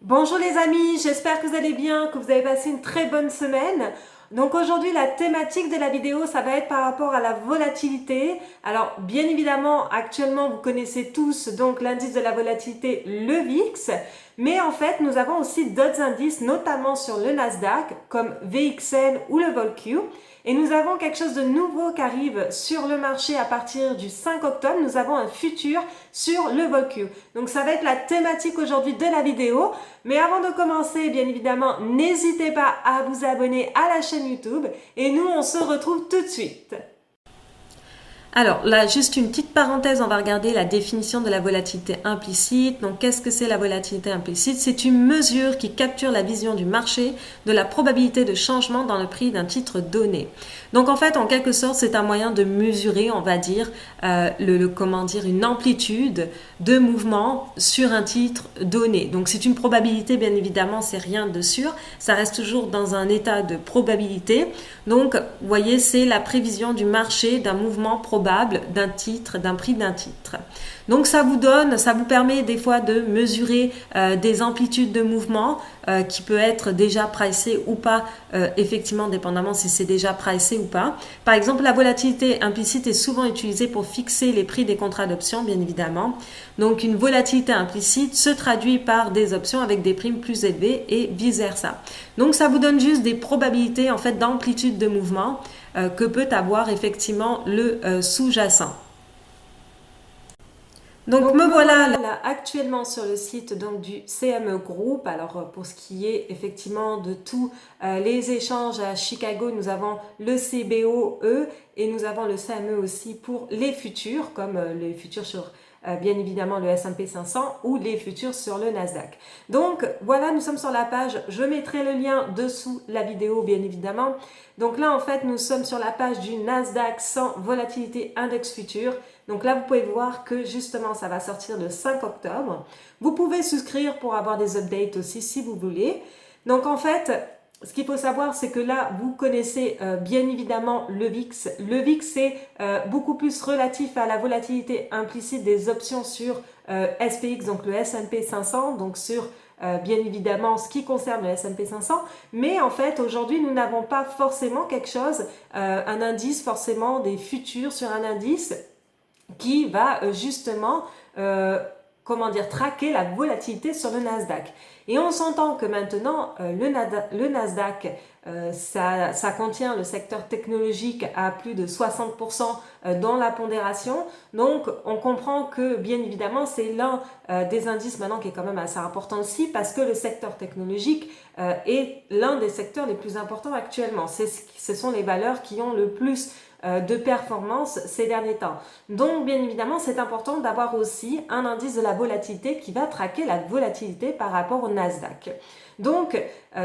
Bonjour les amis, j'espère que vous allez bien, que vous avez passé une très bonne semaine. Donc aujourd'hui la thématique de la vidéo ça va être par rapport à la volatilité. Alors bien évidemment actuellement vous connaissez tous donc l'indice de la volatilité, le VIX. Mais en fait nous avons aussi d'autres indices notamment sur le Nasdaq comme VXN ou le VolQ. Et nous avons quelque chose de nouveau qui arrive sur le marché à partir du 5 octobre. Nous avons un futur sur le VolQ. Donc ça va être la thématique aujourd'hui de la vidéo. Mais avant de commencer, bien évidemment, n'hésitez pas à vous abonner à la chaîne YouTube. Et nous, on se retrouve tout de suite. Alors là, juste une petite parenthèse, on va regarder la définition de la volatilité implicite. Donc qu'est-ce que c'est la volatilité implicite? C'est une mesure qui capture la vision du marché de la probabilité de changement dans le prix d'un titre donné. Donc en fait, en quelque sorte, c'est un moyen de mesurer, on va dire, une amplitude de mouvement sur un titre donné. Donc c'est une probabilité, bien évidemment, c'est rien de sûr. Ça reste toujours dans un état de probabilité. Donc, vous voyez, c'est la prévision du marché d'un mouvement probable d'un titre, d'un prix d'un titre. Donc ça vous permet des fois de mesurer des amplitudes de mouvement qui peut être déjà pricé ou pas, effectivement dépendamment si c'est déjà pricé ou pas. Par exemple, la volatilité implicite est souvent utilisée pour fixer les prix des contrats d'options, bien évidemment. Donc une volatilité implicite se traduit par des options avec des primes plus élevées et vice versa. Donc ça vous donne juste des probabilités en fait d'amplitude de mouvement que peut avoir effectivement le sous-jacent. Donc me voilà là actuellement sur le site donc du CME Group. Alors pour ce qui est effectivement de tous les échanges à Chicago, nous avons le CBOE et nous avons le CME aussi pour les futurs, comme les futurs sur bien évidemment le S&P 500 ou les futurs sur le Nasdaq. Donc voilà, nous sommes sur la page, je mettrai le lien dessous la vidéo bien évidemment. Donc là en fait nous sommes sur la page du Nasdaq sans volatilité index futur. Donc là, vous pouvez voir que justement, ça va sortir le 5 octobre. Vous pouvez souscrire pour avoir des updates aussi si vous voulez. Donc en fait, ce qu'il faut savoir, c'est que là, vous connaissez bien évidemment le VIX. Le VIX, c'est beaucoup plus relatif à la volatilité implicite des options sur SPX, donc le S&P 500, donc sur bien évidemment ce qui concerne le S&P 500, mais en fait aujourd'hui nous n'avons pas forcément quelque chose, un indice forcément des futurs sur un indice qui va justement traquer la volatilité sur le Nasdaq. Et on s'entend que maintenant, le Nasdaq, ça contient le secteur technologique à plus de 60% dans la pondération. Donc, on comprend que, bien évidemment, c'est l'un des indices maintenant qui est quand même assez important aussi parce que le secteur technologique est l'un des secteurs les plus importants actuellement. Ce sont les valeurs qui ont le plus de performance ces derniers temps. Donc bien évidemment c'est important d'avoir aussi un indice de la volatilité qui va traquer la volatilité par rapport au Nasdaq. Donc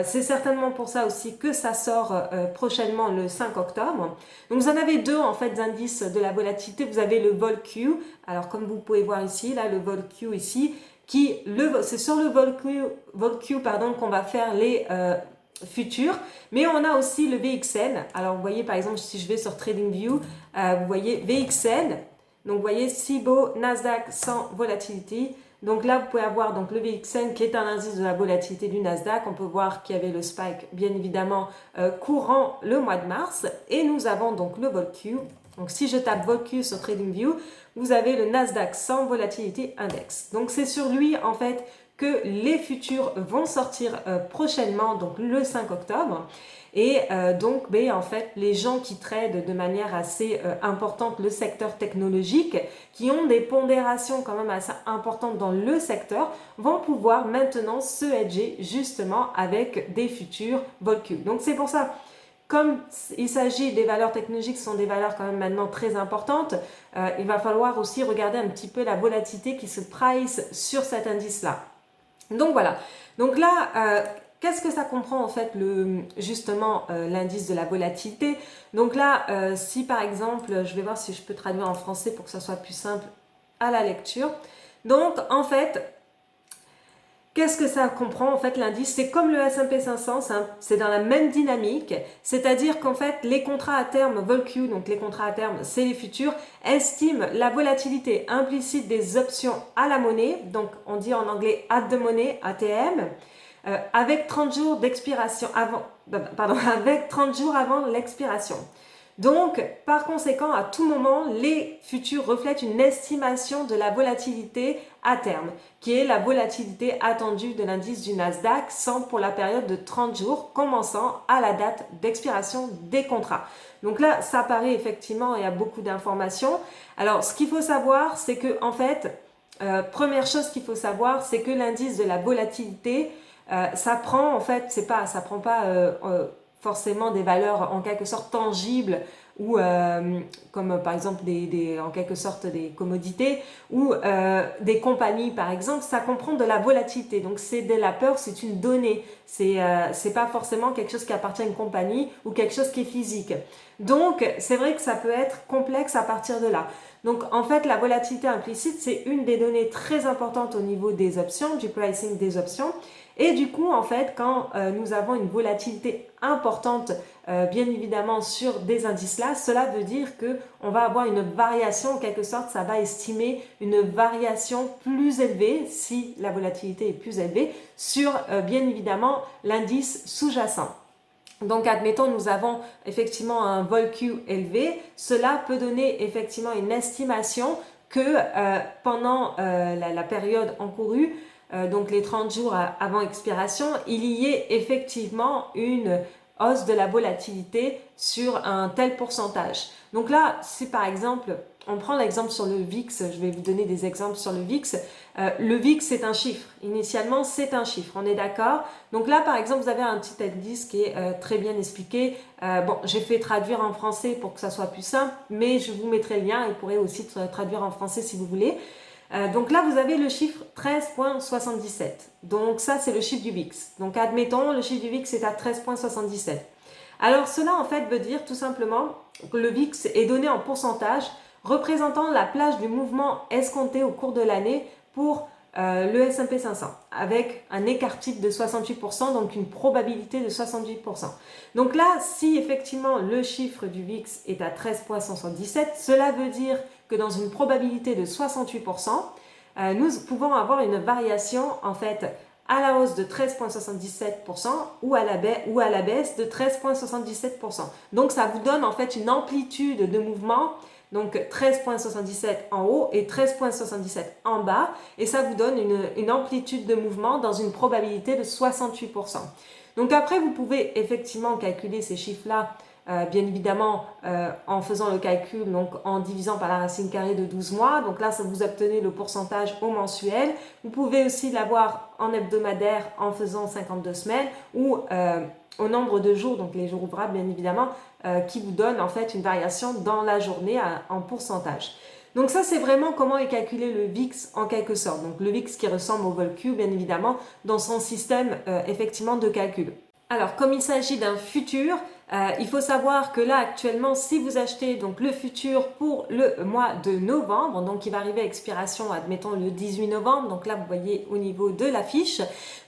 c'est certainement pour ça aussi que ça sort prochainement le 5 octobre. Donc vous en avez deux en fait d'indices de la volatilité. Vous avez le VolQ, alors comme vous pouvez voir ici, là le VolQ ici, c'est sur le VolQ qu'on va faire les futur, mais on a aussi le VXN. Alors vous voyez par exemple si je vais sur TradingView, vous voyez VXN, donc vous voyez CIBO Nasdaq sans volatility. Donc là vous pouvez avoir donc le VXN qui est un indice de la volatilité du Nasdaq. On peut voir qu'il y avait le spike bien évidemment courant le mois de mars, et nous avons donc le VolQ. Donc si je tape VolQ sur TradingView, vous avez le Nasdaq sans volatility index. Donc c'est sur lui en fait que les futurs vont sortir prochainement, donc le 5 octobre. Et donc, en fait, les gens qui tradent de manière assez importante le secteur technologique, qui ont des pondérations quand même assez importantes dans le secteur, vont pouvoir maintenant se hedger justement avec des futurs VolQ. Donc c'est pour ça, comme il s'agit des valeurs technologiques, ce sont des valeurs quand même maintenant très importantes, il va falloir aussi regarder un petit peu la volatilité qui se price sur cet indice-là. Donc voilà, donc là, qu'est-ce que ça comprend en fait justement l'indice de la volatilité? Donc là, si par exemple, je vais voir si je peux traduire en français pour que ça soit plus simple à la lecture. Donc en fait, Qu'est-ce que ça comprend en fait l'indice? C'est comme le S&P 500, c'est dans la même dynamique, c'est-à-dire qu'en fait les contrats à terme vol-Q, donc les contrats à terme c'est les futurs, estiment la volatilité implicite des options à la monnaie, donc on dit en anglais at the money, ATM, avec 30 jours d'expiration avant, pardon, avec 30 jours avant l'expiration. Donc, par conséquent, à tout moment, les futurs reflètent une estimation de la volatilité à terme, qui est la volatilité attendue de l'indice du Nasdaq 100 pour la période de 30 jours, commençant à la date d'expiration des contrats. Donc là, ça paraît effectivement, il y a beaucoup d'informations. Alors, ce qu'il faut savoir, c'est que, en fait, première chose qu'il faut savoir, c'est que l'indice de la volatilité, ça prend, en fait, ça prend pas forcément des valeurs en quelque sorte tangibles ou comme par exemple en quelque sorte des commodités ou des compagnies par exemple, ça comprend de la volatilité, donc c'est de la peur, c'est une donnée, c'est pas forcément quelque chose qui appartient à une compagnie ou quelque chose qui est physique. Donc c'est vrai que ça peut être complexe à partir de là. Donc en fait la volatilité implicite c'est une des données très importantes au niveau des options, du pricing des options. Et du coup, en fait, quand nous avons une volatilité importante, bien évidemment, sur des indices-là, cela veut dire qu'on va avoir une variation, en quelque sorte, ça va estimer une variation plus élevée, si la volatilité est plus élevée, sur, bien évidemment, l'indice sous-jacent. Donc, admettons, nous avons effectivement un vol-Q élevé, cela peut donner effectivement une estimation que pendant la période encourue, donc les 30 jours avant expiration, il y ait effectivement une hausse de la volatilité sur un tel pourcentage. Donc là, si par exemple, on prend l'exemple sur le VIX, je vais vous donner des exemples sur le VIX. Le VIX, c'est un chiffre. Initialement, c'est un chiffre, on est d'accord? Donc là, par exemple, vous avez un petit indice qui est très bien expliqué. Bon, j'ai fait traduire en français pour que ça soit plus simple, mais je vous mettrai le lien et vous pourrez aussi traduire en français si vous voulez. Donc là, vous avez le chiffre 13,77. Donc ça, c'est le chiffre du VIX. Donc admettons, le chiffre du VIX est à 13,77. Alors cela, en fait, veut dire tout simplement que le VIX est donné en pourcentage représentant la plage du mouvement escompté au cours de l'année pour le S&P 500, avec un écart type de 68%, donc une probabilité de 68%. Donc là, si effectivement le chiffre du VIX est à 13,77, cela veut dire que dans une probabilité de 68%, nous pouvons avoir une variation en fait à la hausse de 13,77% ou à la baisse de 13,77%. Donc ça vous donne en fait une amplitude de mouvement, donc 13,77 en haut et 13,77 en bas, et ça vous donne une amplitude de mouvement dans une probabilité de 68%. Donc après, vous pouvez effectivement calculer ces chiffres-là, bien évidemment, en faisant le calcul, donc en divisant par la racine carrée de 12 mois. Donc là, ça vous obtenez le pourcentage au mensuel. Vous pouvez aussi l'avoir en hebdomadaire en faisant 52 semaines ou au nombre de jours, donc les jours ouvrables, bien évidemment, qui vous donne en fait une variation dans la journée en pourcentage. Donc ça, c'est vraiment comment est calculé le VIX en quelque sorte. Donc le VIX qui ressemble au vol-Q, bien évidemment, dans son système effectivement de calcul. Alors, comme il s'agit d'un futur, il faut savoir que là, actuellement, si vous achetez donc le futur pour le mois de novembre, donc il va arriver à expiration, admettons, le 18 novembre, donc là, vous voyez au niveau de la fiche.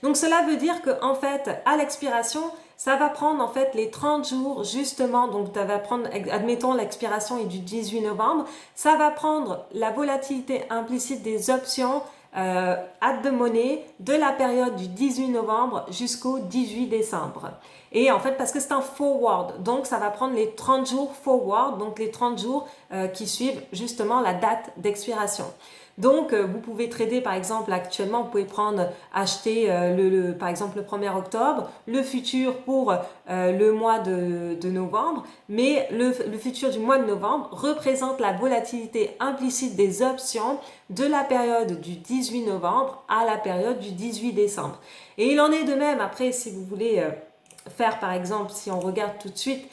Donc, cela veut dire que en fait, à l'expiration, ça va prendre en fait les 30 jours justement, donc ça va prendre, admettons l'expiration est du 18 novembre, ça va prendre la volatilité implicite des options at the money de la période du 18 novembre jusqu'au 18 décembre. Et en fait, parce que c'est un forward, donc ça va prendre les 30 jours forward, donc les 30 jours qui suivent justement la date d'expiration. Donc, vous pouvez trader, par exemple, actuellement, vous pouvez acheter par exemple le 1er octobre, le futur pour le mois de novembre, mais le futur du mois de novembre représente la volatilité implicite des options de la période du 18 novembre à la période du 18 décembre. Et il en est de même, après, si vous voulez faire par exemple, si on regarde tout de suite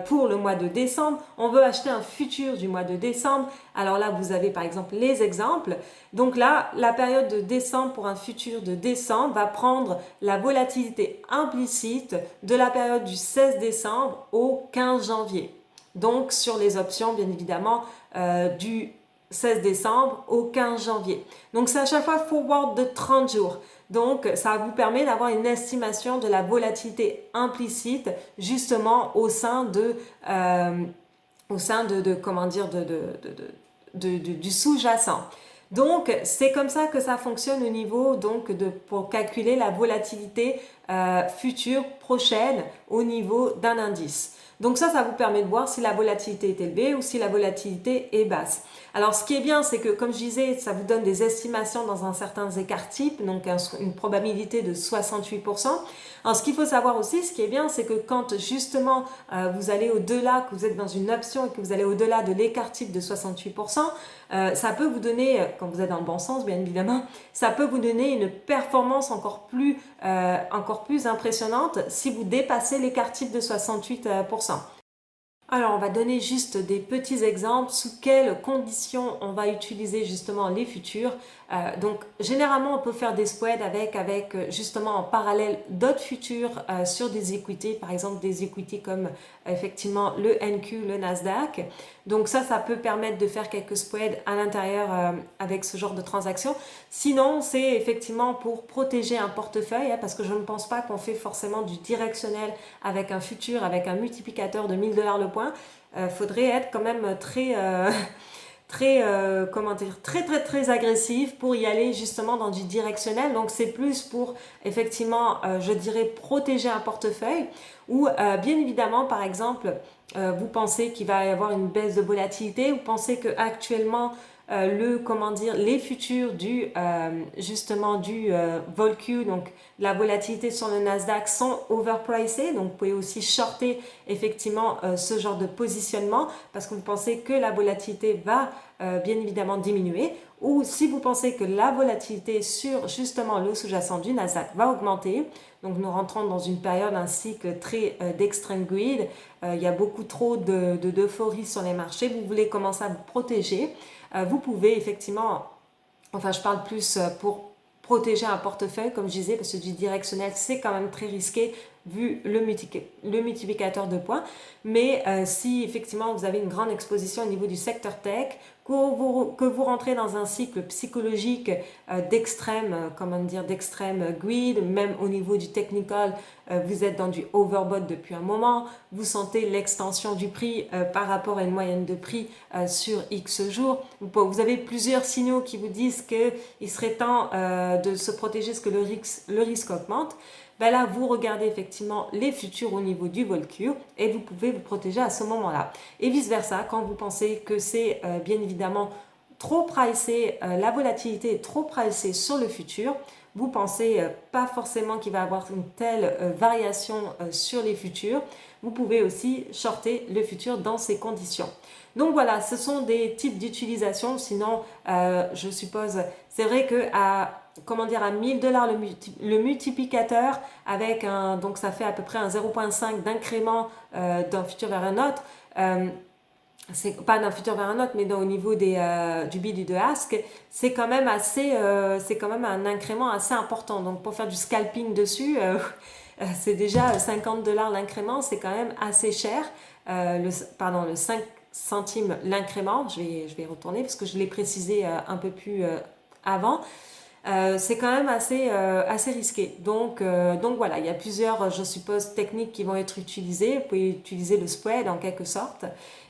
pour le mois de décembre, on veut acheter un futur du mois de décembre. Alors là, vous avez par exemple les exemples. Donc là, la période de décembre pour un futur de décembre va prendre la volatilité implicite de la période du 16 décembre au 15 janvier. Donc sur les options, bien évidemment, du 16 décembre au 15 janvier. Donc c'est à chaque fois forward de 30 jours. Donc ça vous permet d'avoir une estimation de la volatilité implicite justement au sein de comment dire du sous-jacent. Donc c'est comme ça que ça fonctionne au niveau donc pour calculer la volatilité future prochaine au niveau d'un indice. Donc ça vous permet de voir si la volatilité est élevée ou si la volatilité est basse. Alors ce qui est bien, c'est que comme je disais, ça vous donne des estimations dans un certain écart type, donc une probabilité de 68%. Alors ce qu'il faut savoir aussi, ce qui est bien, c'est que quand justement vous allez au-delà, que vous êtes dans une option et que vous allez au-delà de l'écart type de 68%, ça peut vous donner, quand vous êtes dans le bon sens bien évidemment, ça peut vous donner une performance encore plus impressionnante si vous dépassez l'écart type de 68%. Alors, on va donner juste des petits exemples sous quelles conditions on va utiliser justement les futurs. Donc, généralement, on peut faire des spreads avec justement en parallèle d'autres futurs sur des equities, par exemple des equities comme effectivement le NQ, le Nasdaq. Donc ça peut permettre de faire quelques spreads à l'intérieur avec ce genre de transaction. Sinon, c'est effectivement pour protéger un portefeuille, parce que je ne pense pas qu'on fait forcément du directionnel avec un futur, avec un multiplicateur de 1000 $ le point. Faudrait être quand même très agressif pour y aller justement dans du directionnel. Donc c'est plus pour effectivement je dirais protéger un portefeuille ou bien évidemment par exemple vous pensez qu'il va y avoir une baisse de volatilité, vous pensez que actuellement les futurs justement du VolQ, donc la volatilité sur le Nasdaq sont overpricés, donc vous pouvez aussi shorter effectivement ce genre de positionnement parce que vous pensez que la volatilité va bien évidemment diminuer, ou si vous pensez que la volatilité sur justement le sous-jacent du Nasdaq va augmenter. Donc nous rentrons dans une période, un cycle très d'extreme greed, il y a beaucoup trop d'euphorie sur les marchés, vous voulez commencer à vous protéger. Vous pouvez effectivement, enfin je parle plus pour protéger un portefeuille comme je disais, parce que du directionnel c'est quand même très risqué vu le multiplicateur de points, mais si effectivement vous avez une grande exposition au niveau du secteur tech, que vous rentrez dans un cycle psychologique d'extrême greed, même au niveau du technical, vous êtes dans du overbought depuis un moment, vous sentez l'extension du prix par rapport à une moyenne de prix sur X jours, vous avez plusieurs signaux qui vous disent qu'il serait temps de se protéger parce que le risque augmente. Ben là, vous regardez effectivement les futurs au niveau du VolQ et vous pouvez vous protéger à ce moment-là. Et vice-versa, quand vous pensez que c'est bien évidemment trop pricé, la volatilité est trop pricée sur le futur, vous pensez pas forcément qu'il va y avoir une telle variation sur les futurs, vous pouvez aussi shorter le futur dans ces conditions. Donc voilà, ce sont des types d'utilisation. Sinon, je suppose, c'est vrai que à 1000 $ le multiplicateur avec donc ça fait à peu près un 0,5 d'incrément d'un futur vers un autre. C'est pas d'un futur vers un autre, mais au niveau du bid et de ask, c'est quand même un incrément assez important. Donc pour faire du scalping dessus, c'est déjà 50 $ l'incrément, c'est quand même assez cher. Le 5 centimes l'incrément, je vais retourner parce que je l'ai précisé un peu plus avant. C'est quand même assez risqué. Donc voilà, il y a plusieurs, je suppose, techniques qui vont être utilisées. Vous pouvez utiliser le spread en quelque sorte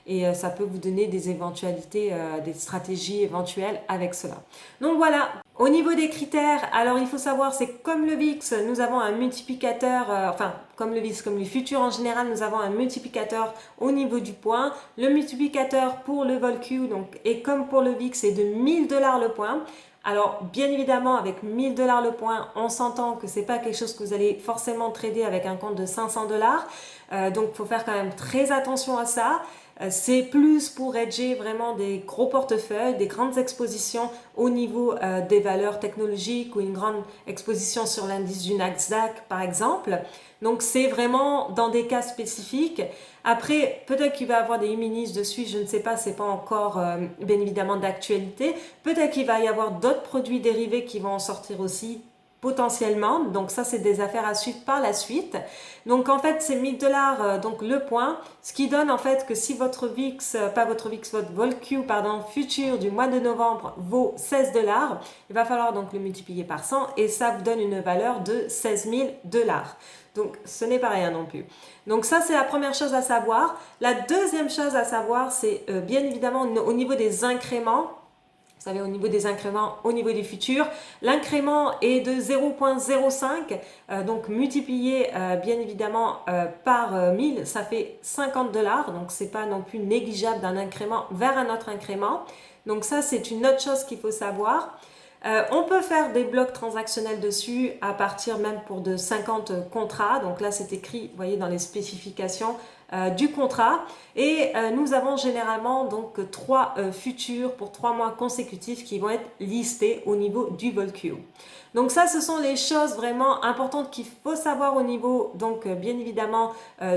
et ça peut vous donner des éventualités, des stratégies éventuelles avec cela. Donc voilà, au niveau des critères, alors il faut savoir, c'est comme le VIX, nous avons un multiplicateur, comme le VIX, comme les futurs en général, nous avons un multiplicateur au niveau du point. Le multiplicateur pour le VolQ, donc, et comme pour le VIX, c'est de 1000 $ le point. Alors, bien évidemment, avec 1000 $ le point, on s'entend que c'est pas quelque chose que vous allez forcément trader avec un compte de 500 $. Donc, il faut faire quand même très attention à ça. C'est plus pour hedger vraiment des gros portefeuilles, des grandes expositions au niveau des valeurs technologiques ou une grande exposition sur l'indice du Nasdaq, par exemple. Donc, c'est vraiment dans des cas spécifiques. Après, peut-être qu'il va y avoir des e-minis dessus, je ne sais pas, c'est pas encore bien évidemment d'actualité. Peut-être qu'il va y avoir d'autres produits dérivés qui vont en sortir aussi. potentiellement. Donc ça, c'est des affaires à suivre par la suite. Donc en fait, c'est 1000 $, donc le point, ce qui donne en fait que si votre VIX, pas votre VIX, votre VolQ, pardon, futur du mois de novembre vaut 16 $, il va falloir donc le multiplier par 100 et ça vous donne une valeur de 16 000 $. Donc ce n'est pas rien non plus. Donc ça, c'est la première chose à savoir. La deuxième chose à savoir, c'est bien évidemment au niveau des incréments. Vous savez, au niveau des incréments, au niveau des futurs, l'incrément est de 0,05, donc multiplié bien évidemment par 1000, ça fait 50 $, donc c'est pas non plus négligeable d'un incrément vers un autre incrément. Donc ça, c'est une autre chose qu'il faut savoir. On peut faire des blocs transactionnels dessus à partir même pour de 50 contrats. Donc là, c'est écrit, vous voyez, dans les spécifications du contrat. Et nous avons généralement donc 3 futurs pour 3 mois consécutifs qui vont être listés au niveau du VolQ. Donc ça, ce sont les choses vraiment importantes qu'il faut savoir au niveau, donc bien évidemment,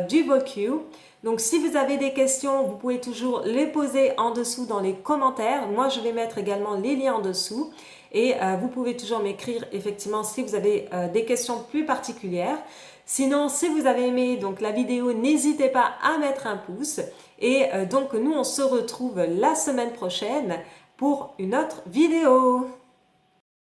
du VolQ. Donc si vous avez des questions, vous pouvez toujours les poser en dessous dans les commentaires. Moi, je vais mettre également les liens en dessous. Et vous pouvez toujours m'écrire effectivement si vous avez des questions plus particulières. Sinon, si vous avez aimé donc la vidéo, n'hésitez pas à mettre un pouce. Et donc nous, on se retrouve la semaine prochaine pour une autre vidéo.